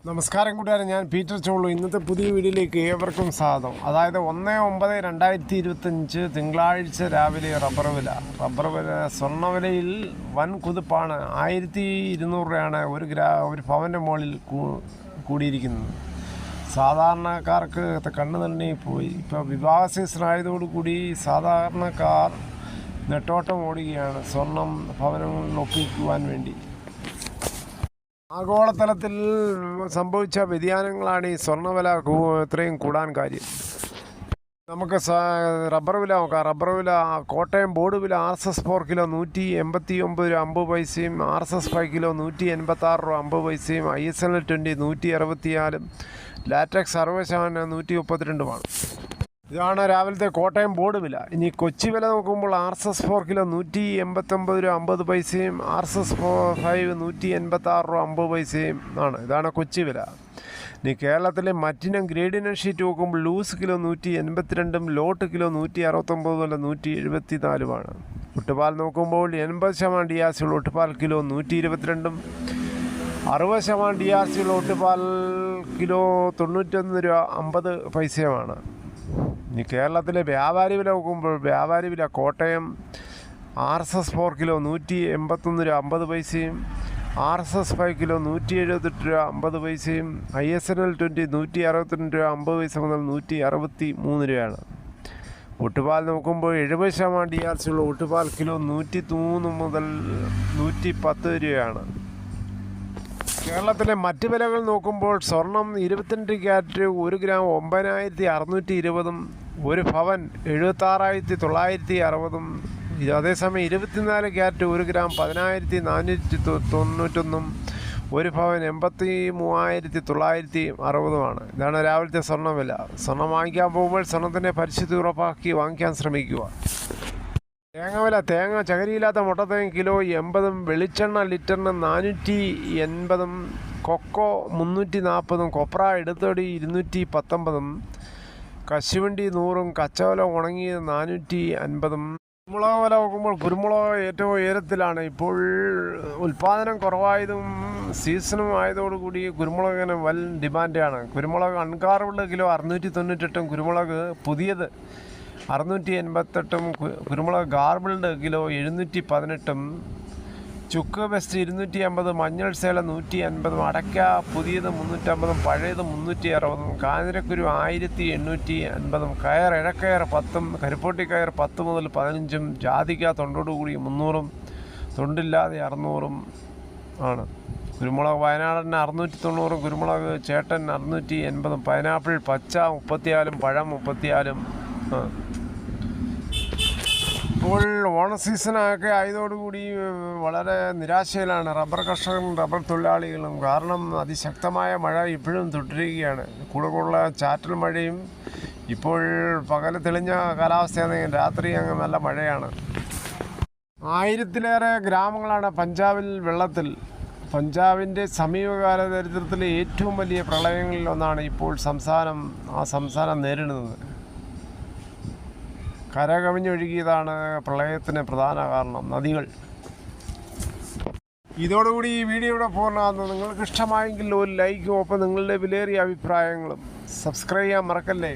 നമസ്കാരം കൂട്ടുകാരെ, ഞാൻ പീറ്റർ ചോളു. ഇന്നത്തെ പുതിയ വീഡിയോയിലേക്ക് ഏവർക്കും സ്വാഗതം. അതായത് 1/9/2025 തിങ്കളാഴ്ച രാവിലെ റബ്ബർ വില സ്വർണ്ണവിലയിൽ വൻ കുതിപ്പാണ്. 1200 രൂപയാണ് ഒരു പവൻ്റെ മുകളിൽ കൂടിയിരിക്കുന്നത്. സാധാരണക്കാർക്ക് കണ്ണു തന്നെ പോയി. ഇപ്പോൾ വിവാഹ സീസൺ ആയതോടുകൂടി സാധാരണക്കാർ നെട്ടോട്ടം ഓടുകയാണ് സ്വർണം ഭവനങ്ങളിൽ ഒപ്പിക്കുവാൻ വേണ്ടി. ആഗോളതലത്തിൽ സംഭവിച്ച വ്യതിയാനങ്ങളാണ് ഈ സ്വർണ്ണവില ഇത്രയും കൂടാൻ കാര്യം. നമുക്ക് റബ്ബർ വില നോക്കാം. റബ്ബർ വില കോട്ടയം ബോർഡ് വില RSS 4 കിലോ 189 രൂപ 50 പൈസയും, RSS 5 കിലോ 186 രൂപ 50 പൈസയും, ISL 20 164, ലാറ്റക്സ് 60% 132. ഇതാണ് രാവിലത്തെ കോട്ടയം ബോർഡ് വില. ഇനി കൊച്ചി വില നോക്കുമ്പോൾ RSS 4 കിലോ 189 രൂപ 50 പൈസയും, RSS 5 186 രൂപ 50 പൈസയും ആണ്. ഇതാണ് കൊച്ചി വില. ഇനി കേരളത്തിലെ മറ്റിനം ഗ്രേഡിനം ഷീറ്റ് നോക്കുമ്പോൾ ലൂസ് കിലോ 182, ലോട്ട് കിലോ 169 അല്ല 174. ഒട്ടുപാൽ നോക്കുമ്പോൾ 80% DRC ഉള്ള ഒട്ടുപാൽ കിലോ 122, 60% DRC ഉള്ള ഒട്ടുപാൽ കിലോ 91 രൂപ 50 പൈസയുമാണ്. ഇനി കേരളത്തിലെ വ്യാപാരി വില നോക്കുമ്പോൾ വ്യാപാരി വില കോട്ടയം RSS 4 കിലോ 181 രൂപ 50 പൈസയും, RSS 5 കിലോ 178 രൂപ 50 പൈസയും, ISL 20 162 രൂപ 50 പൈസ മുതൽ 163 രൂപയാണ്. ഒട്ടുപാൽ നോക്കുമ്പോൾ 70% DRC ഉള്ള ഒട്ടുപാൽ കിലോ 103 മുതൽ 110 രൂപയാണ്. കേരളത്തിലെ മറ്റ് വിലകൾ നോക്കുമ്പോൾ സ്വർണം 22 ക്യാരറ്റ് 1 ഗ്രാം 9620, ഒരു ഭവൻ 76,960. അതേസമയം 24 ക്യാരറ്റ് 1 ഗ്രാം 10,491, ഒരു ഭവൻ 83,960. ഇതാണ് രാവിലത്തെ സ്വർണ്ണ വില. സ്വർണം വാങ്ങിക്കാൻ പോകുമ്പോൾ സ്വർണത്തിൻ്റെ പരിശുദ്ധി ഉറപ്പാക്കി വാങ്ങിക്കാൻ ശ്രമിക്കുക. തേങ്ങ ചകരിയില്ലാത്ത മുട്ടത്തേങ്ങ കിലോ 80, വെളിച്ചെണ്ണ ലിറ്ററിന് 480, കൊക്കോ 340, കൊപ്ര എടുത്തടി 219, കശുവണ്ടി 100, കച്ചവലം ഉണങ്ങിയത് 450. കുരുമുളക് വില നോക്കുമ്പോൾ കുരുമുളക് ഏറ്റവും ഉയരത്തിലാണ്. ഇപ്പോൾ ഉൽപ്പാദനം കുറവായതും സീസണും ആയതോടുകൂടി കുരുമുളകിന് വൻ ഡിമാൻഡാണ്. കുരുമുളക് അൺകാർബിൾഡ് കിലോ 698, കുരുമുളക് പുതിയത് 688, കുരുമുളക് ഗാർബിൾഡ് കിലോ 718, ചുക്ക് ബെസ്റ്റ് 250, മഞ്ഞൾ സേലം 150, അടയ്ക്ക പുതിയത് 350, പഴയത് 360, കാഞ്ഞിരക്കുരു 1850, കയർ ഇഴക്കയർ 10, കരിപ്പോട്ടി കയർ 10 മുതൽ 15, ജാതിക്ക തൊണ്ടോടുകൂടി 300, തൊണ്ടില്ലാതെ 600 ആണ്. കുരുമുളക് വയനാടന് 690, കുരുമുളക് ചേട്ടൻ 680, പൈനാപ്പിൾ പച്ച 34, പഴം 34. ഇപ്പോൾ ഓണ സീസണൊക്കെ ആയതോടുകൂടി വളരെ നിരാശയിലാണ് റബ്ബർ കർഷകരും റബ്ബർ തൊഴിലാളികളും. കാരണം അതിശക്തമായ മഴ ഇപ്പോഴും തുടരുകയാണ്. കൂടുതലുള്ള ചാറ്റൽ മഴയും. ഇപ്പോൾ പകൽ തെളിഞ്ഞ കാലാവസ്ഥയാണെങ്കിൽ രാത്രി അങ്ങ് നല്ല മഴയാണ്. 1000-ലേറെ ഗ്രാമങ്ങളാണ് പഞ്ചാബിൽ വെള്ളത്തിൽ. പഞ്ചാബിൻ്റെ സമീപകാല ചരിത്രത്തിലെ ഏറ്റവും വലിയ പ്രളയങ്ങളിൽ ഒന്നാണ് ഇപ്പോൾ സംസ്ഥാനം നേരിടുന്നത്. കരകവിഞ്ഞൊഴുകിയതാണ് പ്രളയത്തിന് പ്രധാന കാരണം, നദികൾ. ഇതോടുകൂടി ഈ വീഡിയോ ഇവിടെ പൂർണ്ണമാകുന്നു. നിങ്ങൾക്ക് ഇഷ്ടമായെങ്കിൽ ഒരു ലൈക്കും ഒപ്പം നിങ്ങളുടെ വിലയേറിയ അഭിപ്രായങ്ങളും. സബ്സ്ക്രൈബ് ചെയ്യാൻ മറക്കല്ലേ.